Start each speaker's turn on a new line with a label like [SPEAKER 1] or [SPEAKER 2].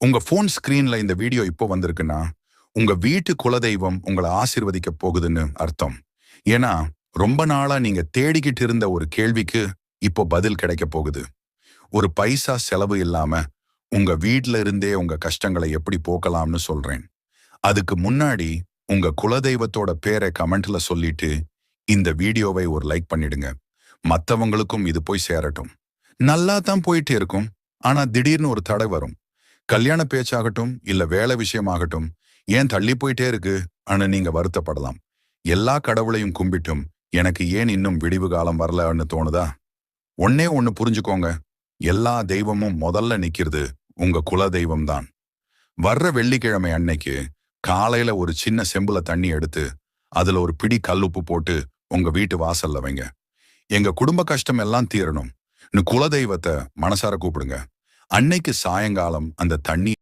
[SPEAKER 1] உங்க போன் ஸ்கிரீன்ல இந்த வீடியோ இப்போ வந்திருக்குன்னா உங்க வீட்டு குலதெய்வம் உங்களை ஆசீர்வதிக்க போகுதுன்னு அர்த்தம். ஏன்னா ரொம்ப நாளா நீங்க தேடிக்கிட்டு இருந்த ஒரு கேள்விக்கு இப்போ பதில் கிடைக்க போகுது. ஒரு பைசா செலவு இல்லாம உங்க வீட்ல இருந்தே உங்க கஷ்டங்களை எப்படி போக்கலாம்னு சொல்றேன். அதுக்கு முன்னாடி உங்க குலதெய்வத்தோட பேரை கமெண்ட்ல சொல்லிட்டு இந்த வீடியோவை ஒரு லைக் பண்ணிடுங்க. மத்தவங்களுக்கும் இது போய் சேரட்டும். நல்லா தான் போயிட்டே இருக்கும். ஆனா திடீர்னு ஒரு தடை வரும். கல்யாண பேச்சாகட்டும் இல்ல வேலை விஷயமாகட்டும், ஏன் தள்ளி போயிட்டே இருக்கு ஆனா நீங்க வருத்தப்படலாம். எல்லா கடவுளையும் கும்பிட்டும் எனக்கு ஏன் இன்னும் விடிவு காலம் வரலன்னு தோணுதா? ஒண்ணே ஒண்ணு புரிஞ்சுக்கோங்க. எல்லா தெய்வமும் முதல்ல நிக்கிறது உங்க குல தெய்வம் தான். வர்ற வெள்ளிக்கிழமை அன்னைக்கு காலையில ஒரு சின்ன செம்புல தண்ணி எடுத்து அதுல ஒரு பிடி கல்லுப்பு போட்டு உங்க வீட்டு வாசல்ல வைங்க. எங்க குடும்ப கஷ்டம் எல்லாம் தீரணும் குலதெய்வத்தை மனசார கூப்பிடுங்க. அன்னைக்கு சாயங்காலம் அந்த தண்ணி